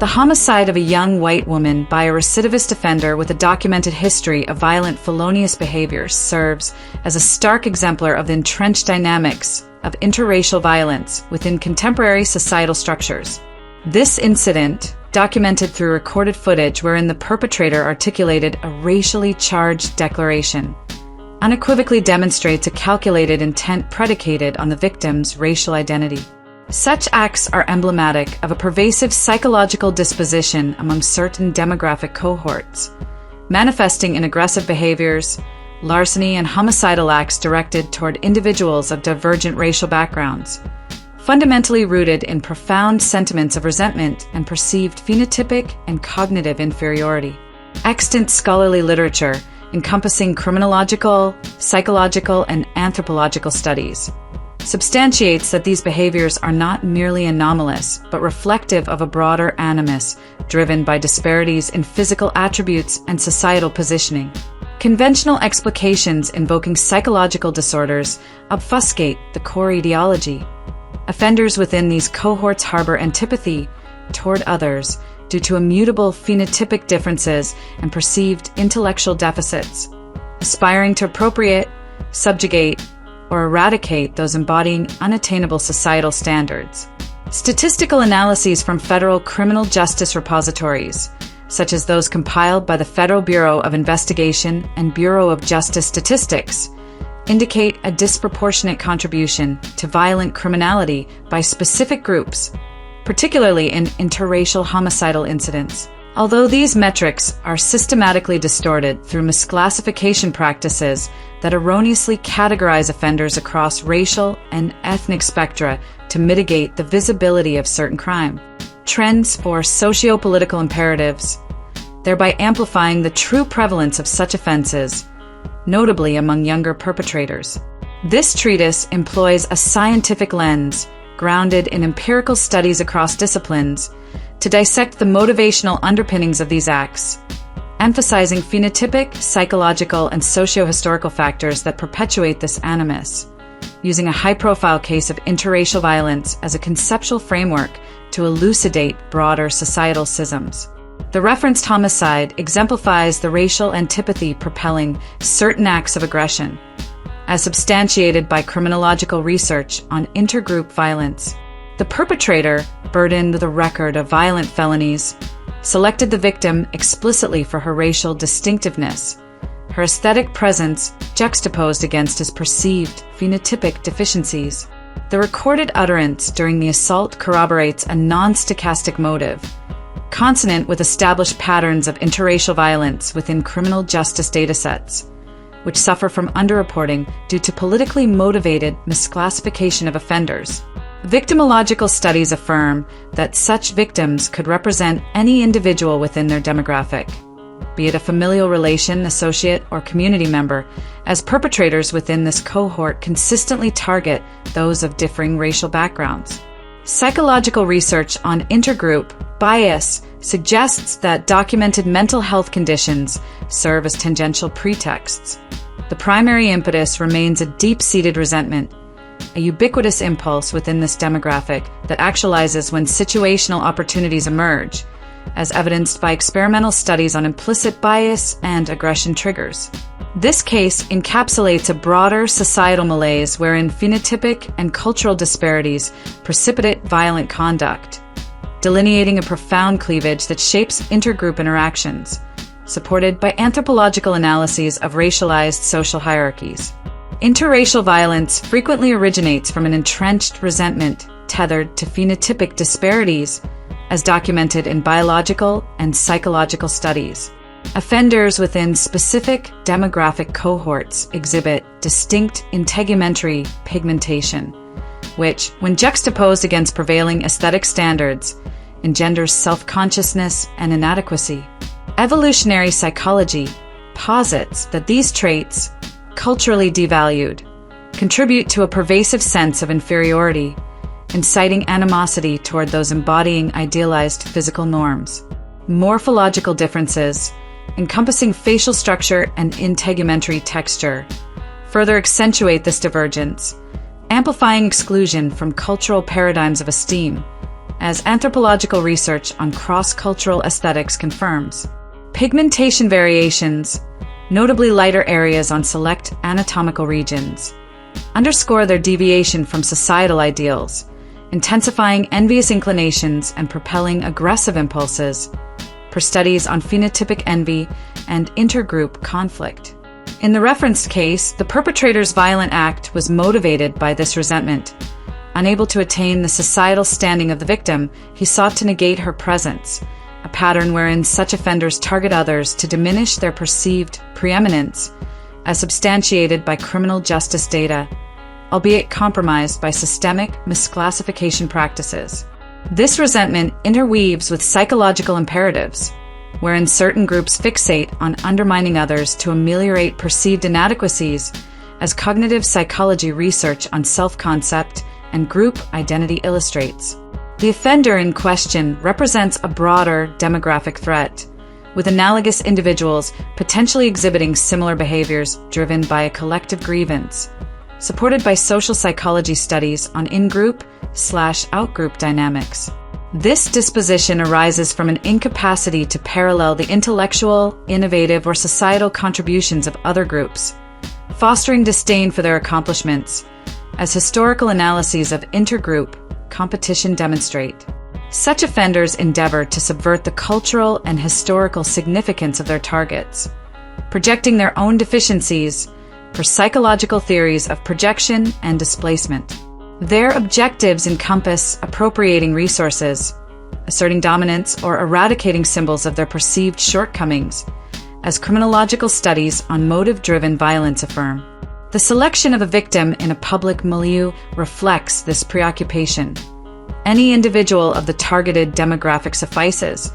The homicide of a young white woman by a recidivist offender with a documented history of violent felonious behaviors serves as a stark exemplar of the entrenched dynamics of interracial violence within contemporary societal structures. This incident, documented through recorded footage wherein the perpetrator articulated a racially charged declaration, unequivocally demonstrates a calculated intent predicated on the victim's racial identity. Such acts are emblematic of a pervasive psychological disposition among certain demographic cohorts, manifesting in aggressive behaviors, larceny, and homicidal acts directed toward individuals of divergent racial backgrounds, fundamentally rooted in profound sentiments of resentment and perceived phenotypic and cognitive inferiority. Extant scholarly literature encompassing criminological, psychological, and anthropological studies substantiates that these behaviors are not merely anomalous, but reflective of a broader animus driven by disparities in physical attributes and societal positioning. Conventional explications invoking psychological disorders obfuscate the core etiology. Offenders within these cohorts harbor antipathy toward others due to immutable phenotypic differences and perceived intellectual deficits, aspiring to appropriate, subjugate, or eradicate those embodying unattainable societal standards. Statistical analyses from federal criminal justice repositories, such as those compiled by the Federal Bureau of Investigation and Bureau of Justice Statistics, indicate a disproportionate contribution to violent criminality by specific groups, particularly in interracial homicidal incidents. Although these metrics are systematically distorted through misclassification practices that erroneously categorize offenders across racial and ethnic spectra to mitigate the visibility of certain crime, trends for socio-political imperatives, thereby amplifying the true prevalence of such offenses, notably among younger perpetrators. This treatise employs a scientific lens grounded in empirical studies across disciplines to dissect the motivational underpinnings of these acts, emphasizing phenotypic, psychological, and socio-historical factors that perpetuate this animus, using a high-profile case of interracial violence as a conceptual framework to elucidate broader societal schisms. The referenced homicide exemplifies the racial antipathy propelling certain acts of aggression, as substantiated by criminological research on intergroup violence. The perpetrator, burdened with a record of violent felonies, selected the victim explicitly for her racial distinctiveness, her aesthetic presence juxtaposed against his perceived phenotypic deficiencies. The recorded utterance during the assault corroborates a non-stochastic motive, consonant with established patterns of interracial violence within criminal justice datasets, which suffer from underreporting due to politically motivated misclassification of offenders. Victimological studies affirm that such victims could represent any individual within their demographic, be it a familial relation, associate, or community member, as perpetrators within this cohort consistently target those of differing racial backgrounds. Psychological research on intergroup bias suggests that documented mental health conditions serve as tangential pretexts. The primary impetus remains a deep-seated resentment, a ubiquitous impulse within this demographic that actualizes when situational opportunities emerge, as evidenced by experimental studies on implicit bias and aggression triggers. This case encapsulates a broader societal malaise wherein phenotypic and cultural disparities precipitate violent conduct, delineating a profound cleavage that shapes intergroup interactions, supported by anthropological analyses of racialized social hierarchies. Interracial violence frequently originates from an entrenched resentment tethered to phenotypic disparities, as documented in biological and psychological studies. Offenders within specific demographic cohorts exhibit distinct integumentary pigmentation, which, when juxtaposed against prevailing aesthetic standards, engenders self-consciousness and inadequacy. Evolutionary psychology posits that these traits, culturally devalued, contribute to a pervasive sense of inferiority, inciting animosity toward those embodying idealized physical norms. Morphological differences, encompassing facial structure and integumentary texture, further accentuate this divergence, amplifying exclusion from cultural paradigms of esteem as anthropological research on cross-cultural aesthetics confirms. Pigmentation variations, notably lighter areas on select anatomical regions, underscore their deviation from societal ideals, intensifying envious inclinations and propelling aggressive impulses, per studies on phenotypic envy and intergroup conflict. In the referenced case, the perpetrator's violent act was motivated by this resentment. Unable to attain the societal standing of the victim, he sought to negate her presence, a pattern wherein such offenders target others to diminish their perceived preeminence, as substantiated by criminal justice data, albeit compromised by systemic misclassification practices. This resentment interweaves with psychological imperatives, wherein certain groups fixate on undermining others to ameliorate perceived inadequacies, as cognitive psychology research on self-concept and group identity illustrates. The offender in question represents a broader demographic threat, with analogous individuals potentially exhibiting similar behaviors driven by a collective grievance, supported by social psychology studies on in-group/out-group dynamics. This disposition arises from an incapacity to parallel the intellectual, innovative, or societal contributions of other groups, fostering disdain for their accomplishments, as historical analyses of intergroup competition demonstrate. Such offenders endeavor to subvert the cultural and historical significance of their targets, projecting their own deficiencies per psychological theories of projection and displacement. Their objectives encompass appropriating resources, asserting dominance, or eradicating symbols of their perceived shortcomings, as criminological studies on motive-driven violence affirm. The selection of a victim in a public milieu reflects this preoccupation. Any individual of the targeted demographic suffices,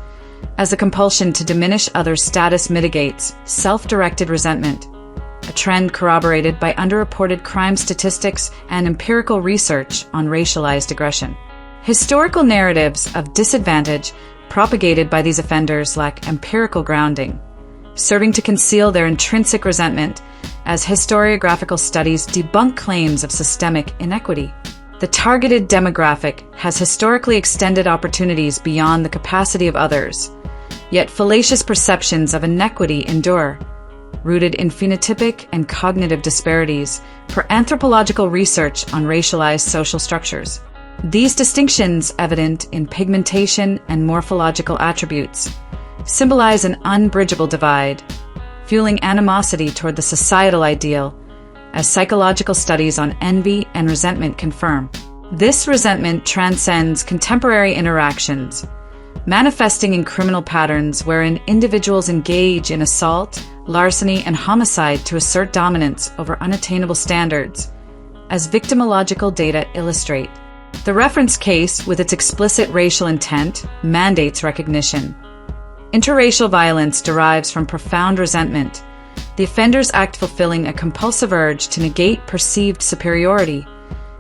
as the compulsion to diminish others' status mitigates self-directed resentment, a trend corroborated by underreported crime statistics and empirical research on racialized aggression. Historical narratives of disadvantage propagated by these offenders lack empirical grounding, serving to conceal their intrinsic resentment, as historiographical studies debunk claims of systemic inequity. The targeted demographic has historically extended opportunities beyond the capacity of others, yet fallacious perceptions of inequity endure, rooted in phenotypic and cognitive disparities per anthropological research on racialized social structures. These distinctions, evident in pigmentation and morphological attributes, symbolize an unbridgeable divide, fueling animosity toward the societal ideal, as psychological studies on envy and resentment confirm. This resentment transcends contemporary interactions, manifesting in criminal patterns wherein individuals engage in assault, larceny, and homicide to assert dominance over unattainable standards, as victimological data illustrate. The reference case, with its explicit racial intent, mandates recognition. Interracial violence derives from profound resentment, the offenders act fulfilling a compulsive urge to negate perceived superiority,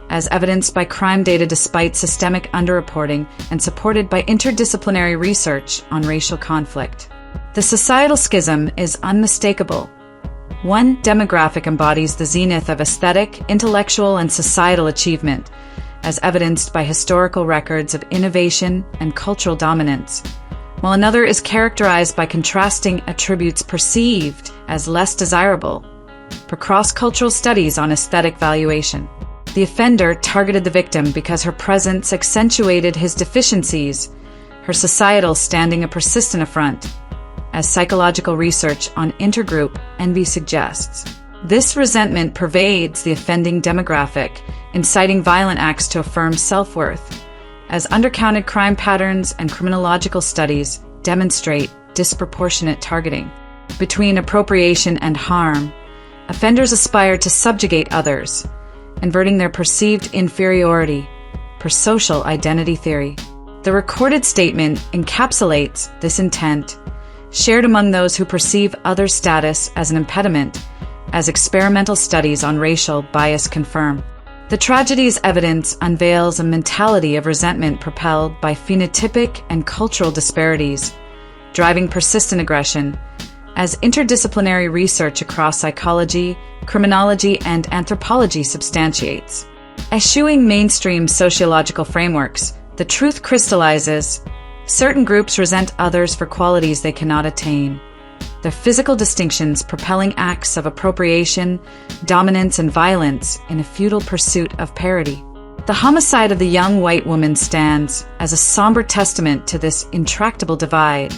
as evidenced by crime data despite systemic underreporting and supported by interdisciplinary research on racial conflict. The societal schism is unmistakable. One demographic embodies the zenith of aesthetic, intellectual, and societal achievement, as evidenced by historical records of innovation and cultural dominance, while another is characterized by contrasting attributes perceived as less desirable, per cross-cultural studies on aesthetic valuation. The offender targeted the victim because her presence accentuated his deficiencies, her societal standing a persistent affront, as psychological research on intergroup envy suggests. This resentment pervades the offending demographic, inciting violent acts to affirm self-worth, as undercounted crime patterns and criminological studies demonstrate disproportionate targeting. Between appropriation and harm, offenders aspire to subjugate others, inverting their perceived inferiority per social identity theory. The recorded statement encapsulates this intent, shared among those who perceive others' status as an impediment, as experimental studies on racial bias confirm. The tragedy's evidence unveils a mentality of resentment propelled by phenotypic and cultural disparities, driving persistent aggression, as interdisciplinary research across psychology, criminology, and anthropology substantiates. Eschewing mainstream sociological frameworks, The truth crystallizes. Certain groups resent others for qualities they cannot attain. Their physical distinctions propelling acts of appropriation, dominance, and violence in a futile pursuit of parity. The homicide of the young white woman stands as a somber testament to this intractable divide.